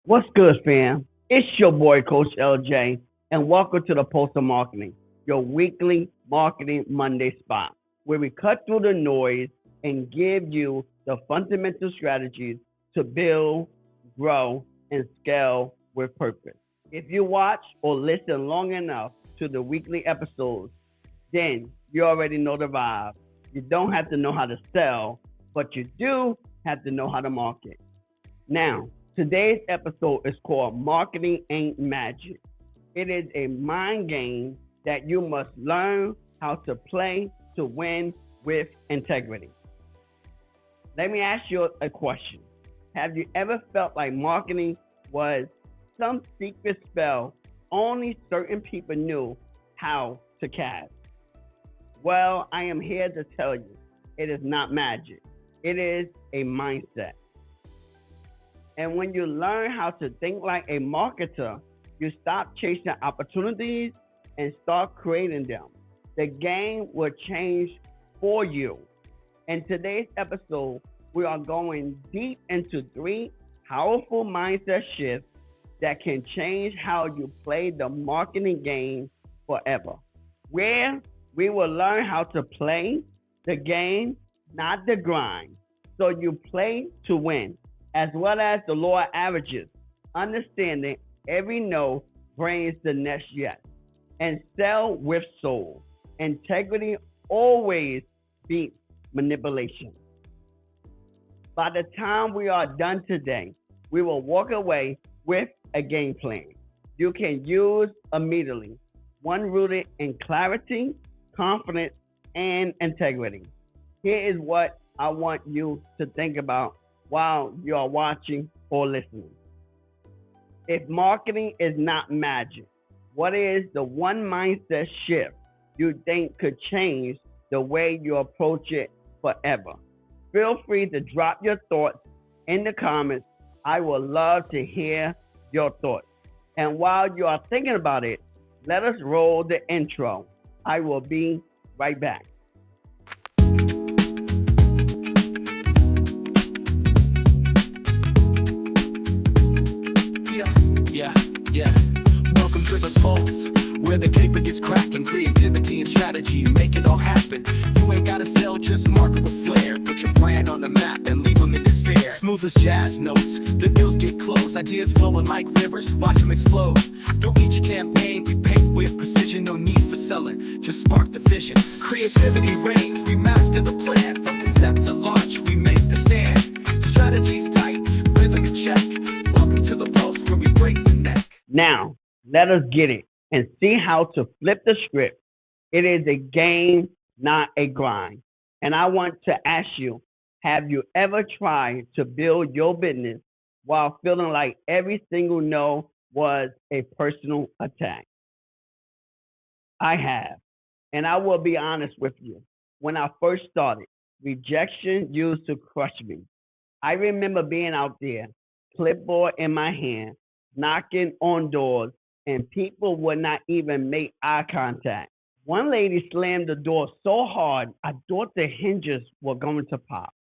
What's good, fam? It's your boy, Coach LJ, and welcome to the Pulse of Marketing, your weekly Marketing Monday spot, where we cut through the noise and give you the fundamental strategies to build, grow, and scale with purpose. If you watch or listen long enough to the weekly episodes, then you already know the vibe. You don't have to know how to sell, but you do have to know how to market. Now, today's episode is called Marketing Ain't Magic. It is a mind game that you must learn how to play to win with integrity. Let me ask you a question. Have you ever felt like marketing was some secret spell only certain people knew how to cast? Well, I am here to tell you it is not magic, it is a mindset. And when you learn how to think like a marketer, you stop chasing opportunities and start creating them. The game will change for you. In today's episode, we are going deep into three powerful mindset shifts that can change how you play the marketing game forever. Where we will learn how to play the game, not the grind. So you play to win, as well as the law of averages, understanding every no brings the next yes, and sell with soul. Integrity always beats manipulation. By the time we are done today, we will walk away with a game plan you can use immediately, one rooted in clarity, confidence, and integrity. Here is what I want you to think about while you are watching or listening. If marketing is not magic, what is the one mindset shift you think could change the way you approach it forever? Feel free to drop your thoughts in the comments. I would love to hear your thoughts. And while you are thinking about it, let us roll the intro. I will be right back. Yeah, yeah. Welcome to the Pulse, where the paper gets cracking. Creativity and strategy make it all happen. You ain't gotta sell, just market with flair. Put your brand on the map and leave them in despair. Smooth as jazz notes, the deals get closed. Ideas flowing like rivers, watch them explode. Through each campaign, we paint with precision. No need for selling, just spark the vision. Creativity reigns, we master the plan. From concept to launch, we make the stand. Strategies tight, rhythm in check. Welcome to the Pulse, where we break the neck. Now, let us get it and see how to flip the script. It is a game, not a grind. And I want to ask you, have you ever tried to build your business while feeling like every single no was a personal attack? I have. And I will be honest with you. When I first started, rejection used to crush me. I remember being out there, clipboard in my hand, knocking on doors, and people would not even make eye contact. One lady slammed the door so hard, I thought the hinges were going to pop.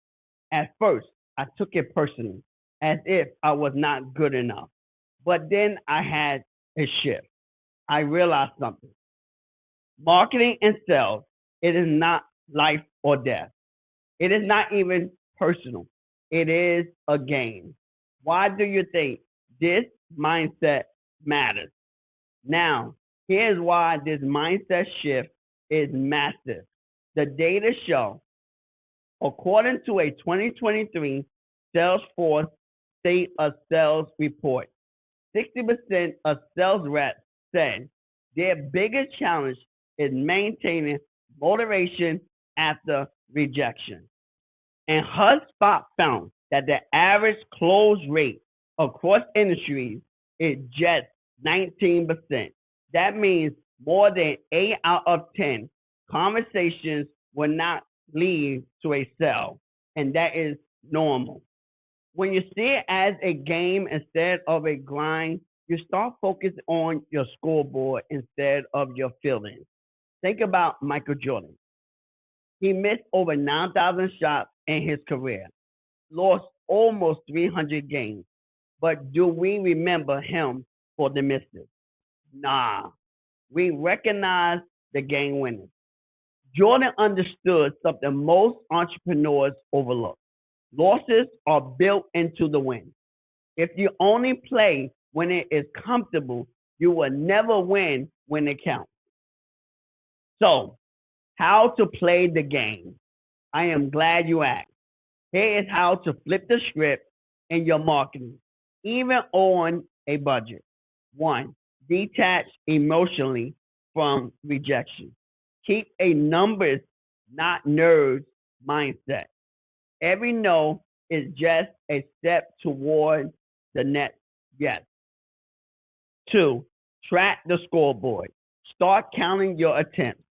At first, I took it personally, as if I was not good enough. But then I had a shift. I realized something. Marketing and sales, it is not life or death. It is not even personal. It is a game. Why do you think this mindset matters? Now, here's why this mindset shift is massive. The data show, according to a 2023 Salesforce State of Sales report, 60% of sales reps said their biggest challenge is maintaining motivation after rejection. And HubSpot found that the average close rate across industries is just 19%. That means more than 8 out of 10 conversations will not lead to a sale, and that is normal. When you see it as a game instead of a grind, you start focusing on your scoreboard instead of your feelings. Think about Michael Jordan. He missed over 9,000 shots in his career, lost almost 300 games. But do we remember him for the misses? Nah, we recognize the game winners. Jordan understood something most entrepreneurs overlook. Losses are built into the win. If you only play when it is comfortable, you will never win when it counts. So, how to play the game? I am glad you asked. Here is how to flip the script in your marketing, even on a budget. One, detach emotionally from rejection. Keep a numbers, not nerves mindset. Every no is just a step toward the next yes. Two, track the scoreboard. Start counting your attempts,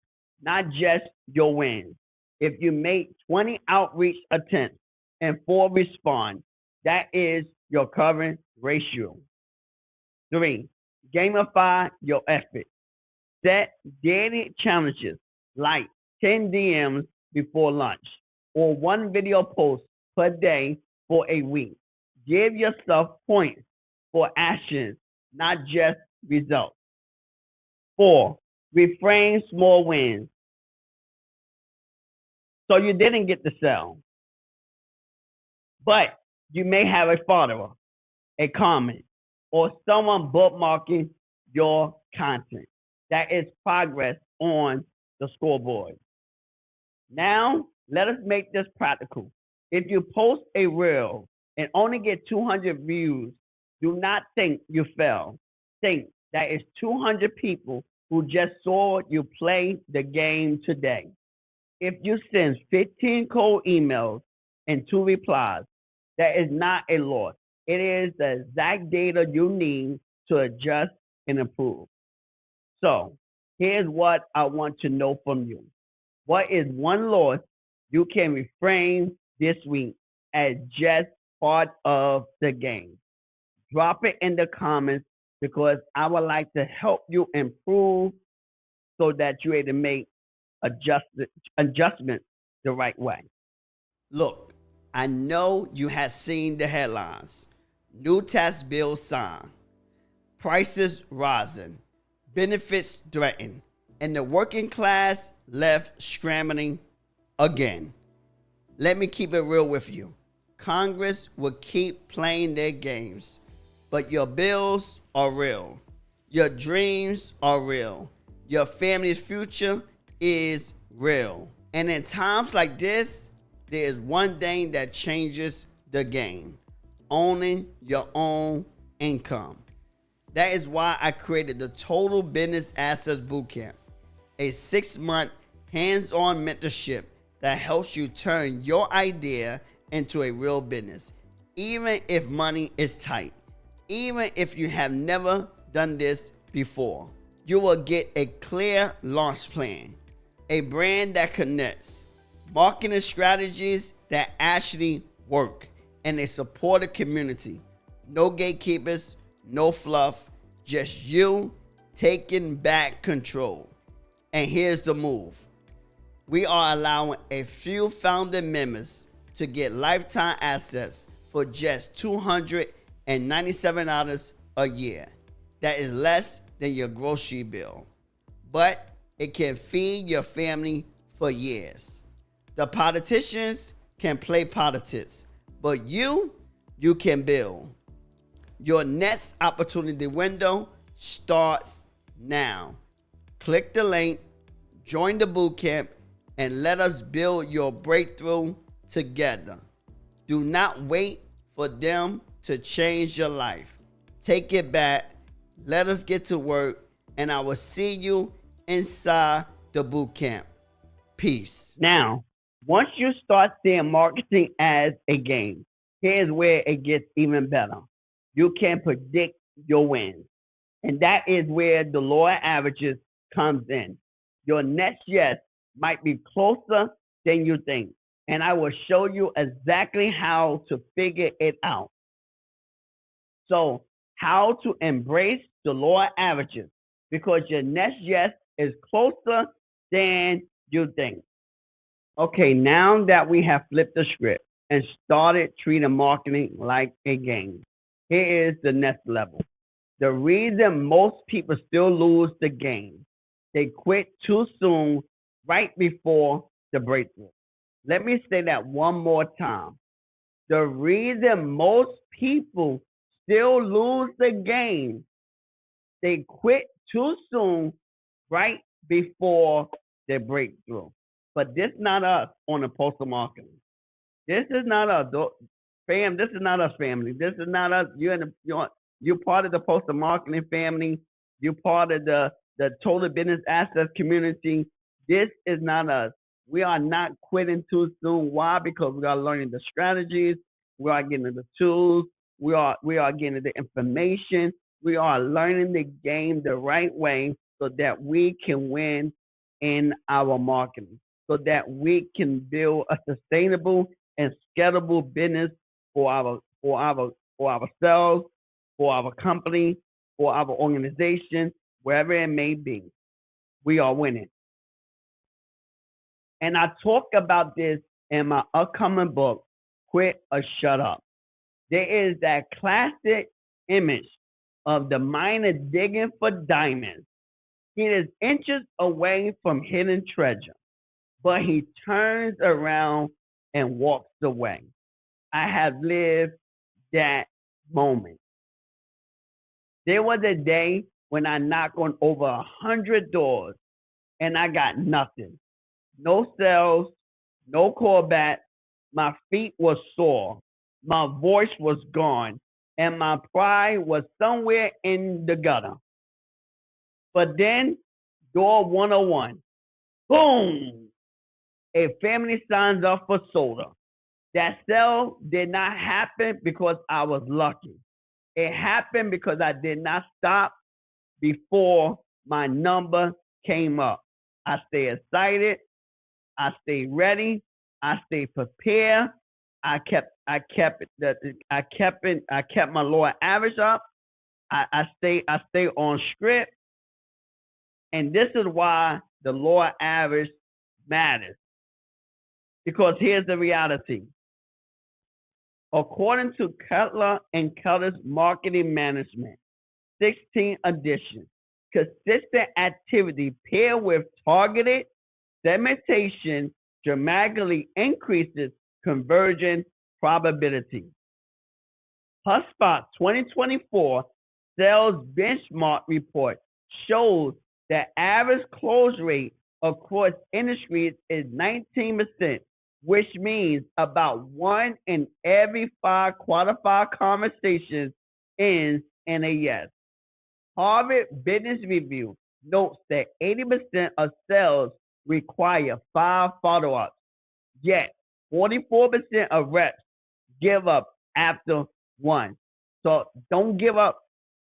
not just your wins. If you make 20 outreach attempts and 4 respond, that is your current ratio. Three, gamify your effort. Set daily challenges like 10 DMs before lunch or one video post per day for a week. Give yourself points for actions, not just results. Four, reframe small wins. So you didn't get the sell, but you may have a follower, a comment, or someone bookmarking your content. That is progress on the scoreboard. Now, let us make this practical. If you post a reel and only get 200 views, do not think you fell. Think that is 200 people who just saw you play the game today. If you send 15 cold emails and 2 replies, that is not a loss. It is the exact data you need to adjust and improve. So, here's what I want to know from you. What is one loss you can reframe this week as just part of the game? Drop it in the comments because I would like to help you improve so that you're able to make adjust, adjustments the right way. Look, I know you have seen the headlines. New tax bill signed, prices rising, benefits threatened, and the working class left scrambling again. Let me keep it real with you. Congress will keep playing their games, but your bills are real. Your dreams are real. Your family's future is real. And in times like this, there is one thing that changes the game: owning your own income. That is why I created the Total Business Assets Bootcamp, a 6-month hands-on mentorship that helps you turn your idea into a real business, even if money is tight, even if you have never done this before. You will get a clear launch plan, a brand that connects, marketing strategies that actually work, and a supportive community. No gatekeepers, no fluff, just you taking back control. And here's the move. We are allowing a few founding members to get lifetime access for just $297 a year. That is less than your grocery bill, but it can feed your family for years. The politicians can play politics, but you can build. Your next opportunity window starts now. Click the link, join the bootcamp, and let us build your breakthrough together. Do not wait for them to change your life. Take it back. Let us get to work, and I will see you inside the bootcamp. Peace. Now, once you start seeing marketing as a game, here's where it gets even better. You can predict your wins. And that is where the law of averages comes in. Your next yes might be closer than you think. And I will show you exactly how to figure it out. So, how to embrace the law of averages because your next yes is closer than you think. Okay, now that we have flipped the script and started treating marketing like a game, Here is the next level. The reason most people still lose the game, they quit too soon, right before the breakthrough. Let me say that one more time. The reason most people still lose the game, they quit too soon, right before their breakthrough. But this not us on the postal marketing. This is not us, fam. This is not us, family. This is not us. You're part of the postal marketing family. You're part of the total business assets community. This is not us. We are not quitting too soon. Why? Because we are learning the strategies. We are getting the tools. We are getting the information. We are learning the game the right way so that we can win in our marketing, so that we can build a sustainable and scalable business for ourselves, for our company, for our organization, wherever it may be. We are winning. And I talk about this in my upcoming book, Quit or Shut Up. There is that classic image of the miner digging for diamonds. He is inches away from hidden treasure, but he turns around and walks away. I have lived that moment. There was a day when I knocked on over 100 doors and I got nothing. No sales, no callback. My feet were sore. My voice was gone, and my pride was somewhere in the gutter. But then, door 101, boom! A family signs up for soda. That sale did not happen because I was lucky. It happened because I did not stop before my number came up. I stayed excited. I stayed ready. I stayed prepared. I kept my lower average up. I stay on script, and this is why the lower average matters. Because here's the reality. According to Cutler and Cutler's Marketing Management, 16th edition, consistent activity paired with targeted segmentation dramatically increases conversion probability. HubSpot 2024 sales benchmark report shows that average close rate across industries is 19%, which means about 1 in every 5 qualified conversations ends in a yes. Harvard Business Review notes that 80% of sales require 5 follow-ups, yet 44% of reps give up after 1. So don't give up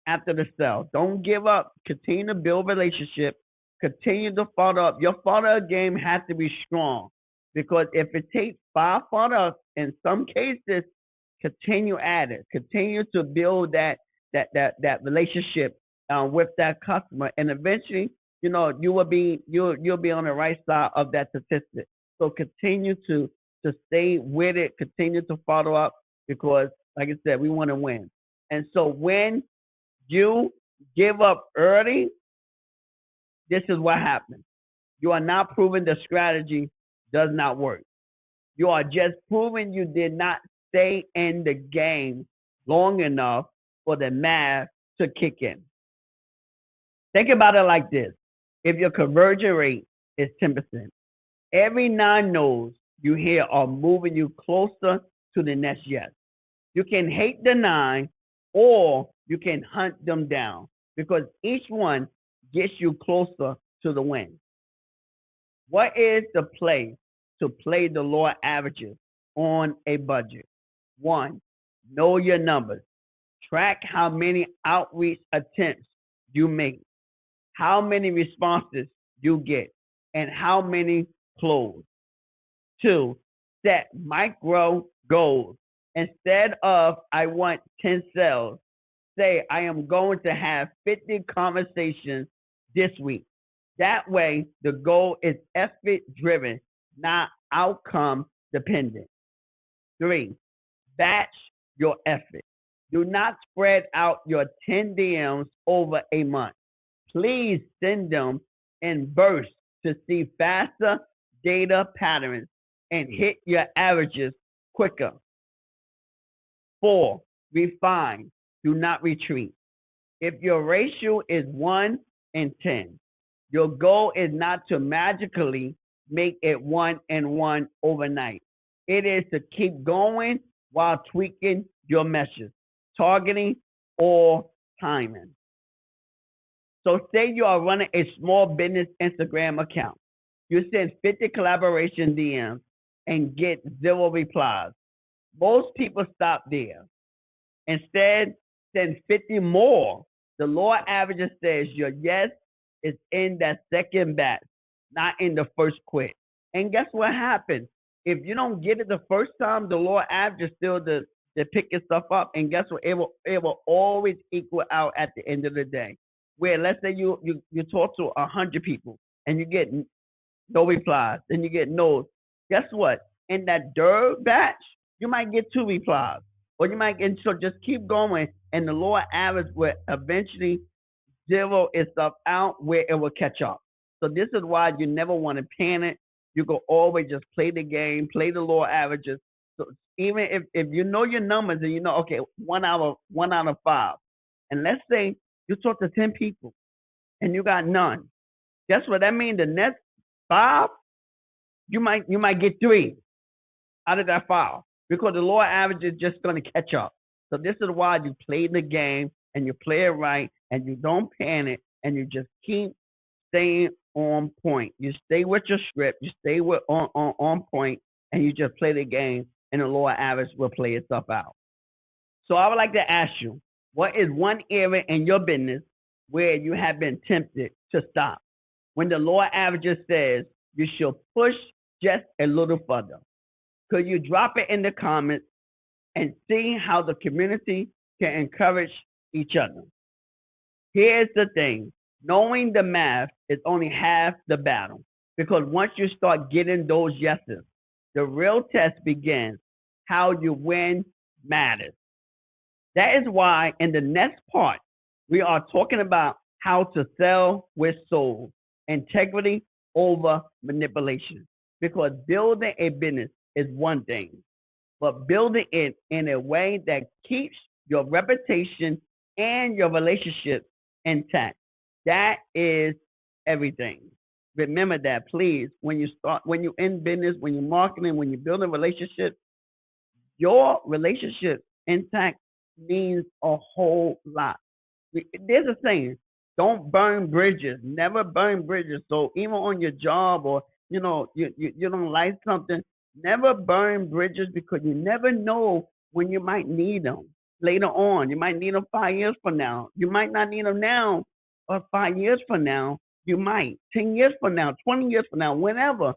after the sale. Don't give up. Continue to build relationship. Continue to follow up. Your follow-up game has to be strong, because if it takes 5 follow-ups, in some cases, continue at it. Continue to build that relationship with that customer, and eventually, you'll be on the right side of that statistic. So continue to stay with it, continue to follow up, because, like I said, we want to win. And so when you give up early, this is what happens. You are not proving the strategy does not work. You are just proving you did not stay in the game long enough for the math to kick in. Think about it like this. If your conversion rate is 10%, every 9 no's you hear are moving you closer to the next yes. You can hate the 9, or you can hunt them down, because each one gets you closer to the win. What is the play to play the lower averages on a budget? 1, know your numbers. Track how many outreach attempts you make, how many responses you get, and how many close. 2, set micro goals. Instead of I want 10 sales, say I am going to have 50 conversations this week. That way, the goal is effort driven, not outcome dependent. 3, batch your effort. Do not spread out your 10 DMs over a month. Please send them in bursts to see faster data patterns and hit your averages quicker. 4. Refine. Do not retreat. If your ratio is 1 in 10, your goal is not to magically make it 1 and 1 overnight. It is to keep going while tweaking your messages, targeting, or timing. So say you are running a small business Instagram account. You send 50 collaboration DMs and get 0 replies. Most people stop there. Instead, send 50 more. The law averages says your yes is in that second batch, not in the first quit. And guess what happens? If you don't get it the first time, the law averages still to pick your stuff up. And guess what? It will always equal out at the end of the day. Where let's say you talk to 100 people and you get no replies, then you get no's. Guess what? In that third batch, you might get 2 replies. Or you might get, so just keep going, and the lower average will eventually zero itself out where it will catch up. So this is why you never want to panic. You can always just play the game, play the lower averages. So even if you know your numbers and you know, okay, 1 out of 5, and let's say you talk to 10 people and you got none. Guess what that means? The next 5, you might get 3 out of that 5 because the lower average is just going to catch up. So this is why you play the game and you play it right and you don't panic and you just keep staying on point. You stay with your script, you stay with on point, and you just play the game and the lower average will play itself out. So I would like to ask you, what is one area in your business where you have been tempted to stop? When the lower averages says you should push just a little further. Could you drop it in the comments and see how the community can encourage each other? Here's the thing. Knowing the math is only half the battle because once you start getting those yeses, the real test begins. How you win matters. That is why in the next part, we are talking about how to sell with soul, integrity over manipulation. Because building a business is one thing, but building it in a way that keeps your reputation and your relationship intact. That is everything. Remember that, please. When you're in business, when you're marketing, when you're building relationships, your relationship intact means a whole lot. There's a saying, don't burn bridges, never burn bridges. So even on your job or, you don't like something, never burn bridges because you never know when you might need them later on. You might need them 5 years from now. You might not need them now, or 5 years from now, you might. 10 years from now, 20 years from now, whenever.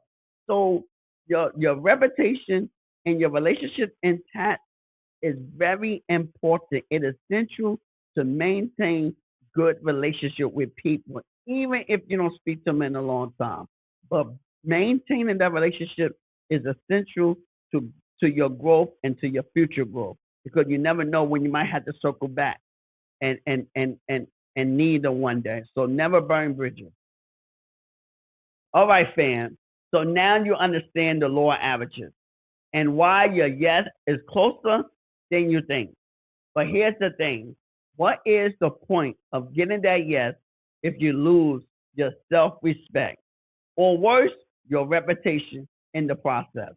So your reputation and your relationship intact is very important. It is essential to maintain good relationship with people, even if you don't speak to them in a long time. But maintaining that relationship is essential to your growth and to your future growth because you never know when you might have to circle back and need them one day. So never burn bridges. All right, fam. So now you understand the lower averages and why your yes is closer than you think. But here's the thing. What is the point of getting that yes if you lose your self-respect? Or worse, your reputation in the process?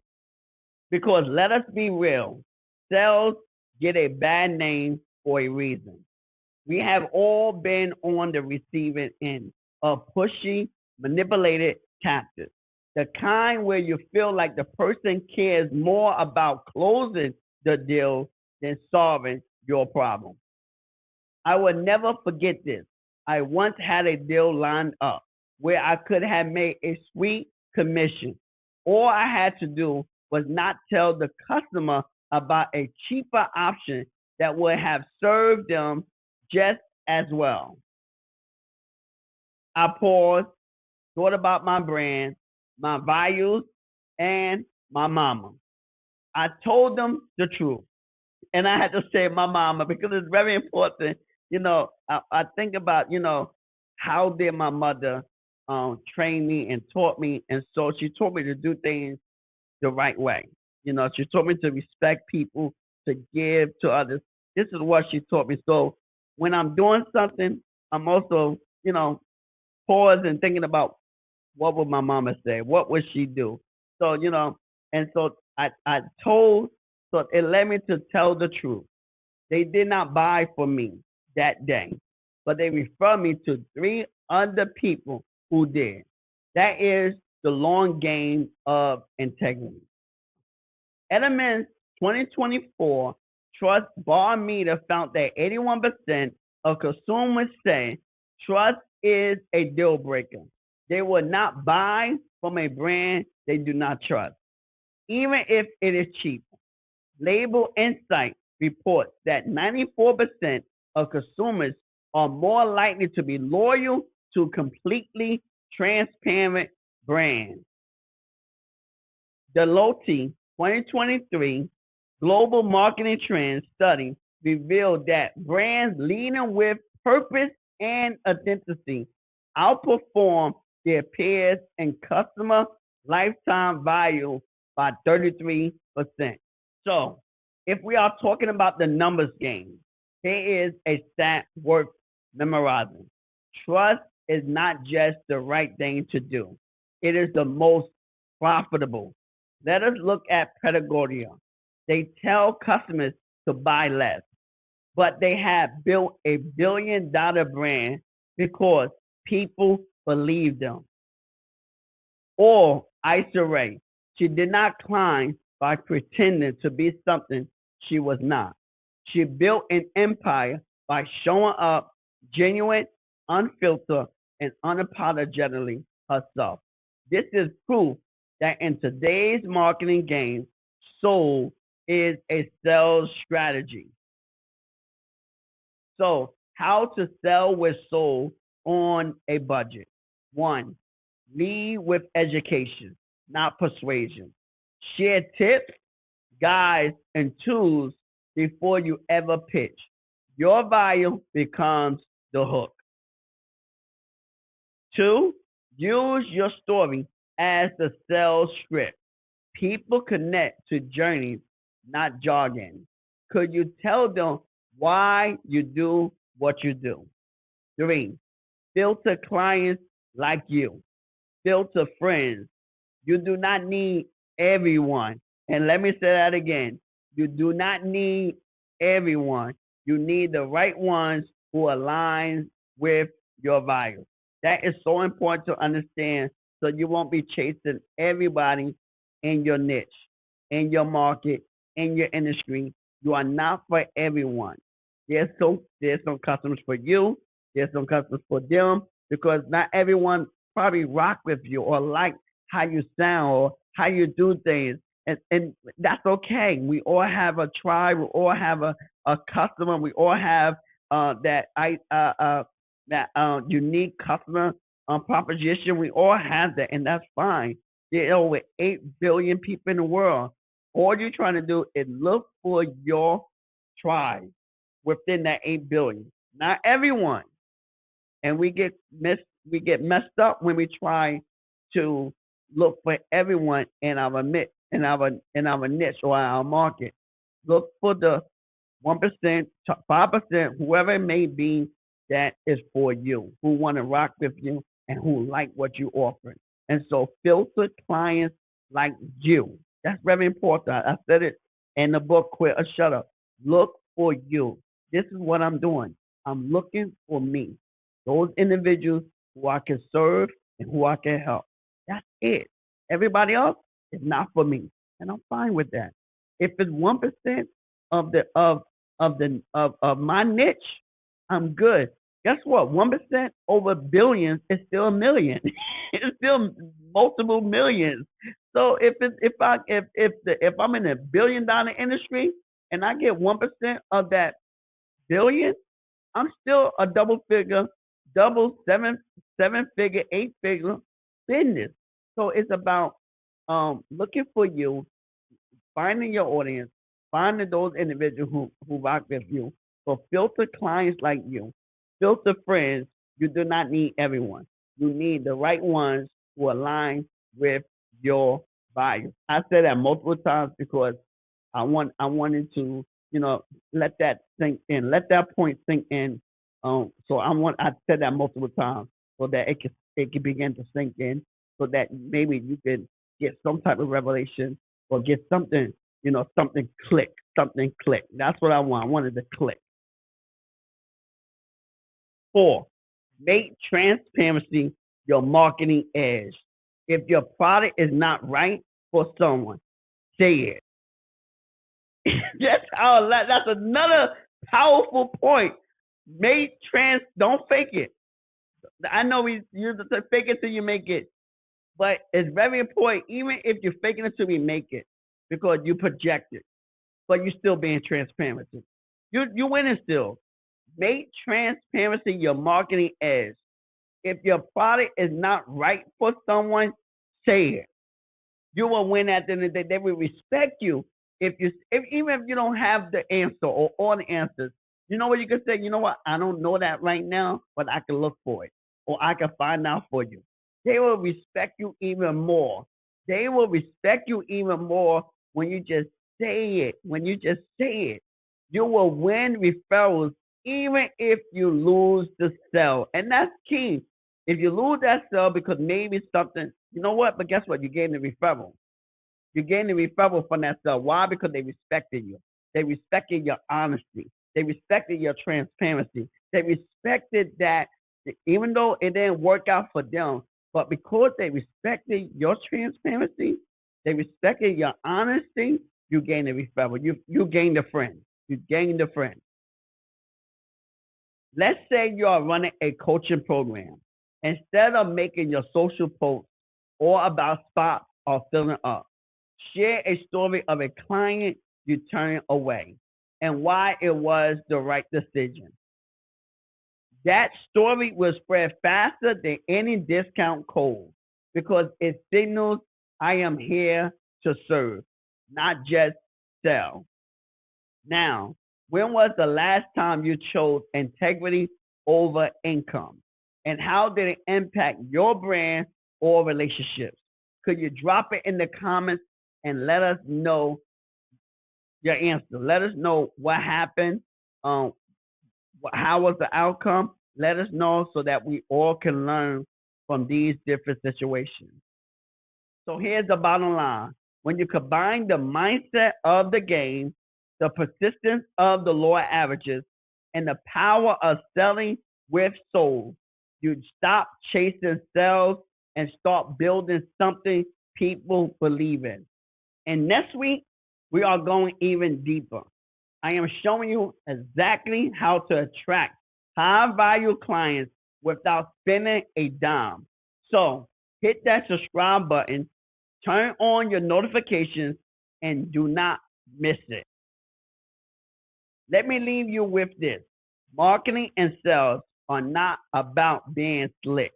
Because let us be real, sales get a bad name for a reason. We have all been on the receiving end of pushy, manipulated tactics. The kind where you feel like the person cares more about closing the deal than solving your problem. I will never forget this. I once had a deal lined up where I could have made a sweet commission. All I had to do was not tell the customer about a cheaper option that would have served them just as well. I paused, thought about my brand, my values, and my mama. I told them the truth. and I had to say my mama because it's very important. I think about how did my mother train me and taught me, and so she taught me to do things the right way. She taught me to respect people, to give to others. This is what she taught me. So when I'm doing something, I'm also, pause and thinking about what would my mama say? What would she do? So, and so I told, so it led me to tell the truth. They did not buy from me that day, but they referred me to three other people who did. That is the long game of integrity. Edelman's 2024 Trust Barometer found that 81% of consumers say trust is a deal breaker. They will not buy from a brand they do not trust, even if it is cheap. Label Insight reports that 94% of consumers are more likely to be loyal to completely transparent brands. Deloitte 2023 Global Marketing Trends Study revealed that brands leading with purpose and authenticity outperform their peers in customer lifetime value by 33%. So, if we are talking about the numbers game, here is a stat worth memorizing. Trust is not just the right thing to do, it is the most profitable. Let us look at Patagonia. They tell customers to buy less, but they have built a $1 billion brand because people believe them. Or Issa Rae, she did not climb by pretending to be something she was not. She built an empire by showing up genuine, unfiltered, and unapologetically herself. This is proof that in today's marketing game, soul is a sales strategy. So, how to sell with soul on a budget. One, lead with education, not persuasion. Share tips, guides, and tools before you ever pitch. Your value becomes the hook. Two, use your story as the sales script. People connect to journeys, not jargon. Could you tell them why you do what you do? Three, filter clients like you. Filter friends. You do not need everyone. And let me say that again. You do not need everyone. You need the right ones who align with your values. That is so important to understand so you won't be chasing everybody in your niche, in your market, in your industry. You are not for everyone. There's some customers for you, there's some customers for them, because not everyone probably rock with you or like how you sound or how you do things. And that's okay. We all have a tribe, we all have a customer, we all have that unique customer proposition. We all have that, and that's fine. There are over 8 billion people in the world. All you're trying to do is look for your tribe within that 8 billion. Not everyone. And we get messed up when we try to look for everyone in our niche or our market. Look for the 1%, 5%, whoever it may be that is for you, who want to rock with you and who like what you offer. And so filter clients like you. That's very important. I said it in the book, Quit or Shut Up. Look for you. This is what I'm doing. I'm looking for me. Those individuals who I can serve and who I can help. That's it. Everybody else is not for me. And I'm fine with that. If it's 1% of of my niche, I'm good. Guess what? 1% over billions is still a million. It's still multiple millions. So if I'm in a $1 billion industry and I get 1% of that billion, I'm still a seven figure, 8 figure business. So it's about looking for you, finding your audience, Finding those individuals who rock with you. So filter clients like you. Filter friends. You do not need everyone. You need the right ones who align with your values. I said that multiple times because I wanted to, let that sink in. Let that point sink in. I said that multiple times so that it can begin to sink in so that maybe you can get some type of revelation or get something, something click. That's what I want. I wanted to click. 4, make transparency your marketing edge. If your product is not right for someone, say it. That's another powerful point. Don't fake it. I know we use the term fake it till you make it, but it's very important, even if you're faking it till you make it, because you project it, but you're still being transparent. You winning still. Make transparency your marketing edge. If your product is not right for someone, say it. You will win at the end of the day. They will respect you if even if you don't have the answer or all the answers. You know what you can say? You know what? I don't know that right now, but I can look for it or I can find out for you. They will respect you even more. They will respect you even more when you just say it. When you just say it, you will win referrals even if you lose the sale, and that's key. If you lose that sale because maybe something, you know what? But guess what? You gain the referral. You gain the referral from that sale. Why? Because they respected you. They respected your honesty. They respected your transparency. They respected that even though it didn't work out for them, but because they respected your transparency, they respected your honesty, you gain a referral. You gained a friend. You gained a friend. Let's say you are running a coaching program. Instead of making your social post all about spots or filling up, share a story of a client you turned away and why it was the right decision. That story will spread faster than any discount code because it signals I am here to serve, not just sell. Now, when was the last time you chose integrity over income? And how did it impact your brand or relationships? Could you drop it in the comments and let us know your answer? Let us know what happened. Um, how was the outcome? Let us know so that we all can learn from these different situations. So here's the bottom line. When you combine the mindset of the game, the persistence of the lower averages, and the power of selling with soul, you stop chasing sales and start building something people believe in. And next week, we are going even deeper. I am showing you exactly how to attract high value clients without spending a dime. So hit that subscribe button, turn on your notifications, and do not miss it. Let me leave you with this. Marketing and sales are not about being slick.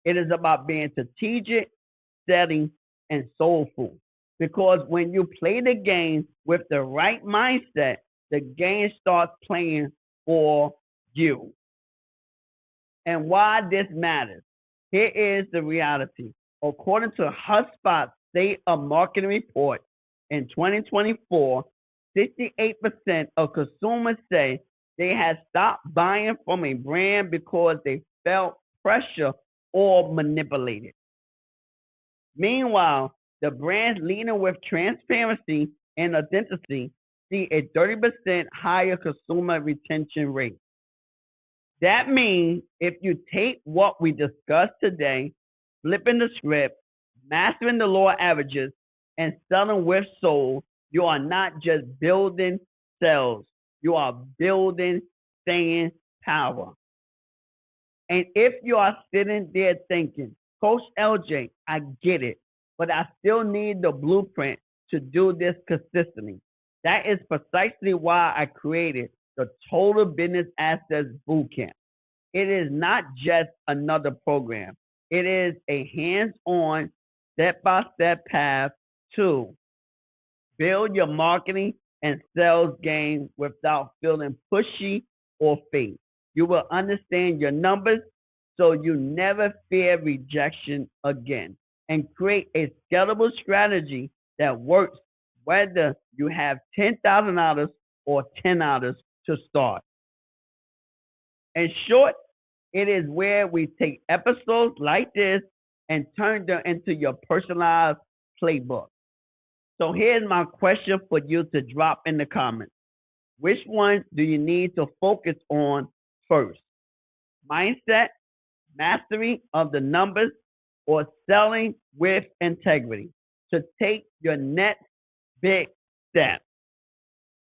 It is about being strategic, steady, and soulful. Because when you play the game with the right mindset, the game starts playing for you. And why this matters. Here is the reality. According to HubSpot's State of Marketing report in 2024, 68% of consumers say they had stopped buying from a brand because they felt pressure or manipulated. Meanwhile, the brands leading with transparency and authenticity see a 30% higher consumer retention rate. That means if you take what we discussed today, flipping the script, mastering the lower averages, and selling with soul, you are not just building sales, you are building staying power. And if you are sitting there thinking, Coach LJ, I get it, but I still need the blueprint to do this consistently. That is precisely why I created the Total Business Assets Bootcamp. It is not just another program. It is a hands-on, step-by-step path to build your marketing and sales game without feeling pushy or fake. You will understand your numbers so you never fear rejection again and create a scalable strategy that works whether you have $10,000 or $10 to start. In short, it is where we take episodes like this and turn them into your personalized playbook. So here's my question for you to drop in the comments. Which one do you need to focus on first? Mindset, mastery of the numbers, or selling with integrity to take your next big step?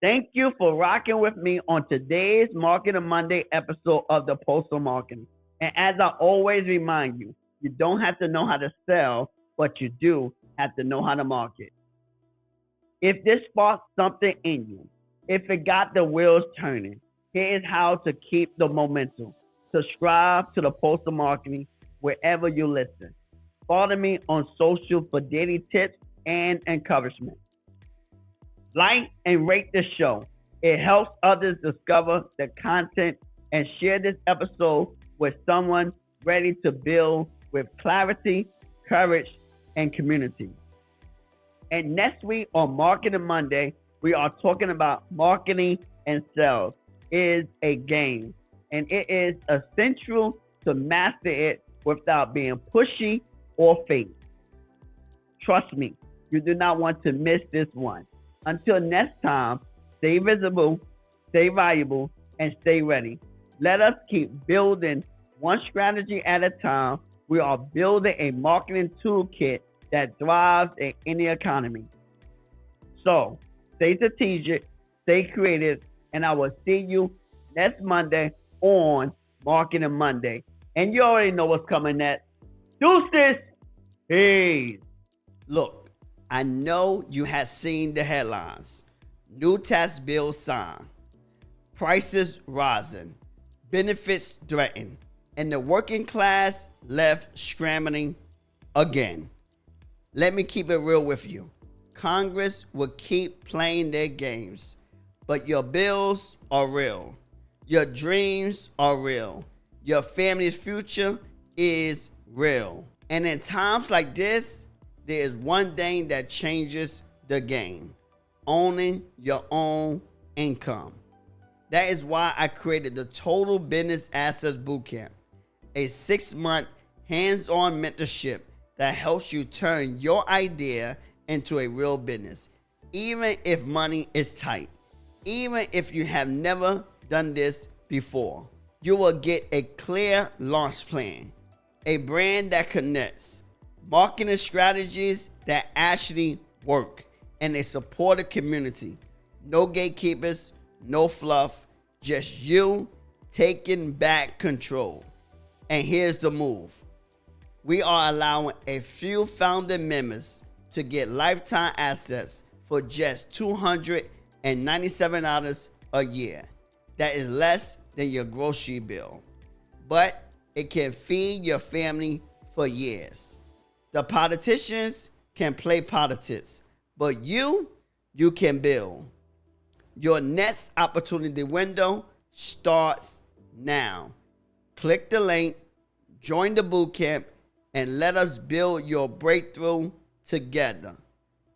Thank you for rocking with me on today's Marketing Monday episode of the Postal Marketing. And as I always remind you, you don't have to know how to sell, but you do have to know how to market. If this sparked something in you, if it got the wheels turning, here's how to keep the momentum. Subscribe to the Postal Marketing wherever you listen. Follow me on social for daily tips and encouragement. Like and rate the show. It helps others discover the content, and share this episode with someone ready to build with clarity, courage, and community. And next week on Marketing Monday, we are talking about marketing and sales. It is a game, and it is essential to master it without being pushy or fake. Trust me, you do not want to miss this one. Until next time, stay visible, stay valuable, and stay ready. Let us keep building one strategy at a time. We are building a marketing toolkit that thrives in any economy. So, stay strategic, stay creative, and I will see you next Monday on Marketing Monday. And you already know what's coming next. Deuces! Peace! Look, I know you have seen the headlines. New tax bill signed. Prices rising. Benefits threatened. And the working class left scrambling again. Let me keep it real with you. Congress will keep playing their games, but your bills are real. Your dreams are real. Your family's future is real. And in times like this, there is one thing that changes the game: owning your own income. That is why I created the Total Business Assets Bootcamp, a 6-month hands-on mentorship that helps you turn your idea into a real business, even if money is tight, even if you have never done this before. You will get a clear launch plan, a brand that connects, marketing strategies that actually work, and a supportive community. No gatekeepers, no fluff, just you taking back control. And here's the move. We are allowing a few founder members to get lifetime assets for just $297 a year. That is less than your grocery bill, but it can feed your family for years. The politicians can play politics, but you can build. Your next opportunity window starts now. Click the link, join the bootcamp, and let us build your breakthrough together.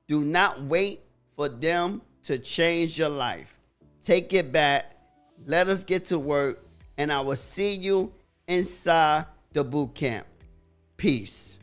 Do not wait for them to change your life. Take it back. Let us get to work, and I will see you inside the bootcamp. Peace.